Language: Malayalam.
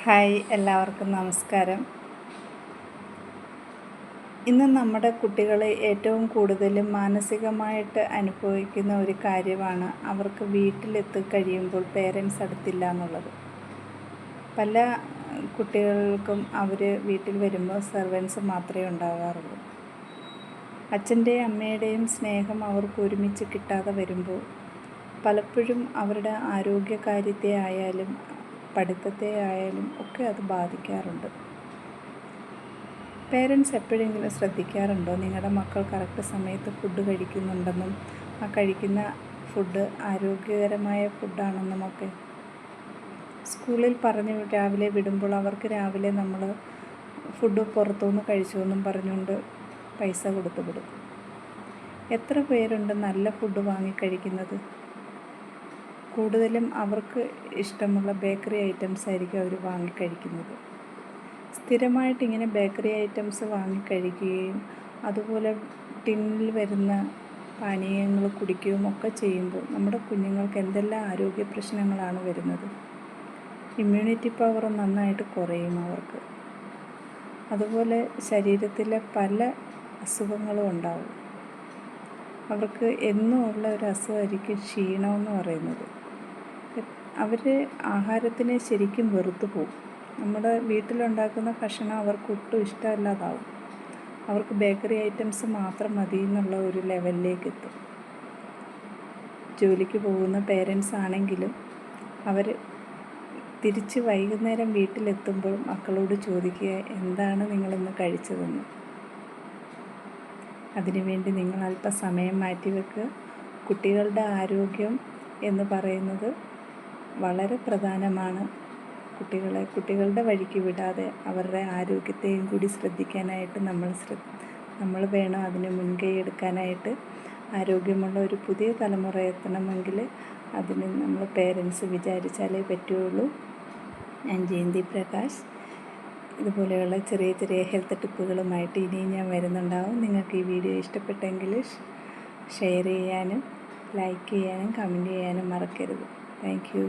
ഹായ്, എല്ലാവർക്കും നമസ്കാരം. ഇന്ന് നമ്മുടെ കുട്ടികൾ ഏറ്റവും കൂടുതലും മാനസികമായിട്ട് അനുഭവിക്കുന്ന ഒരു കാര്യമാണ് അവർക്ക് വീട്ടിലെത്തിക്കഴിയുമ്പോൾ പേരൻസ് അടുത്തില്ല എന്നുള്ളത്. പല കുട്ടികൾക്കും അവർ വീട്ടിൽ വരുമ്പോൾ സെർവൻസ് മാത്രമേ ഉണ്ടാകാറുള്ളൂ. അച്ഛൻ്റെയും അമ്മയുടെയും സ്നേഹം അവർക്ക് ഒരുമിച്ച് കിട്ടാതെ വരുമ്പോൾ പലപ്പോഴും അവരുടെ ആരോഗ്യകാര്യത്തെ ആയാലും പഠിത്തത്തെ ആയാലും ഒക്കെ അത് ബാധിക്കാറുണ്ട്. പേരൻസ് എപ്പോഴെങ്കിലും ശ്രദ്ധിക്കാറുണ്ടോ നിങ്ങളുടെ മക്കൾ കറക്റ്റ് സമയത്ത് ഫുഡ് കഴിക്കുന്നുണ്ടെന്നും ആ കഴിക്കുന്ന ഫുഡ് ആരോഗ്യകരമായ ഫുഡാണെന്നുമൊക്കെ? സ്കൂളിൽ രാവിലെ വിടുമ്പോൾ അവർക്ക് രാവിലെ നമ്മൾ ഫുഡ് പുറത്തുനിന്ന് കഴിച്ചുവെന്നും പറഞ്ഞുകൊണ്ട് പൈസ കൊടുത്തു വിടും. എത്ര പേരുണ്ട് നല്ല ഫുഡ് വാങ്ങിക്കഴിക്കുന്നത്? കൂടുതലും അവർക്ക് ഇഷ്ടമുള്ള ബേക്കറി ഐറ്റംസ് ആയിരിക്കും അവർ വാങ്ങിക്കഴിക്കുന്നത്. സ്ഥിരമായിട്ട് ഇങ്ങനെ ബേക്കറി ഐറ്റംസ് വാങ്ങിക്കഴിക്കുകയും അതുപോലെ ടിന്നിൽ വരുന്ന പാനീയങ്ങൾ കുടിക്കുകയും ഒക്കെ ചെയ്യുമ്പോൾ നമ്മുടെ കുഞ്ഞുങ്ങൾക്ക് എന്തെല്ലാം ആരോഗ്യ പ്രശ്നങ്ങളാണ് വരുന്നത്. ഇമ്മ്യൂണിറ്റി പവർ നന്നായിട്ട് കുറയും അവർക്ക്. അതുപോലെ ശരീരത്തിലെ പല അസുഖങ്ങളും ഉണ്ടാവും. അവർക്ക് എന്നും ഉള്ള ഒരു അസുഖമായിരിക്കും ക്ഷീണമെന്ന് പറയുന്നത്. അവർ ആഹാരത്തിനെ ശരിക്കും വെറുത്തു പോകും. നമ്മുടെ വീട്ടിലുണ്ടാക്കുന്ന ഭക്ഷണം അവർക്ക് ഒട്ടും ഇഷ്ടമല്ലാതാവും. അവർക്ക് ബേക്കറി ഐറ്റംസ് മാത്രം മതി എന്നുള്ള ഒരു ലെവലിലേക്ക് എത്തും. ജോലിക്ക് പോകുന്ന പേരൻസ് ആണെങ്കിലും അവർ തിരിച്ച് വൈകുന്നേരം വീട്ടിലെത്തുമ്പോൾ മക്കളോട് ചോദിക്കുക, എന്താണ് നിങ്ങളിന്ന് കഴിച്ചതെന്ന്. അതിനുവേണ്ടി നിങ്ങൾ അല്പസമയം മാറ്റിവെക്കുക. കുട്ടികളുടെ ആരോഗ്യം എന്ന് പറയുന്നത് വളരെ പ്രധാനമാണ്. കുട്ടികളുടെ വഴിക്ക് വിടാതെ അവരുടെ ആരോഗ്യത്തെയും കൂടി ശ്രദ്ധിക്കാനായിട്ട് നമ്മൾ വേണം അതിന് മുൻകൈ എടുക്കാനായിട്ട്. ആരോഗ്യമുള്ള ഒരു പുതിയ തലമുറ എത്തണമെങ്കിൽ അതിന് നമ്മൾ പേരൻസ് വിചാരിച്ചാലേ പറ്റുകയുള്ളൂ. ഞാൻ ജയന്തി പ്രകാശ്. ഇതുപോലെയുള്ള ചെറിയ ചെറിയ ഹെൽത്ത് ടിപ്പുകളുമായിട്ട് ഇനിയും ഞാൻ വരുന്നുണ്ടാവും. നിങ്ങൾക്ക് ഈ വീഡിയോ ഇഷ്ടപ്പെട്ടെങ്കിൽ ഷെയർ ചെയ്യാനും ലൈക്ക് ചെയ്യാനും കമൻറ്റ് ചെയ്യാനും മറക്കരുത്. Thank you.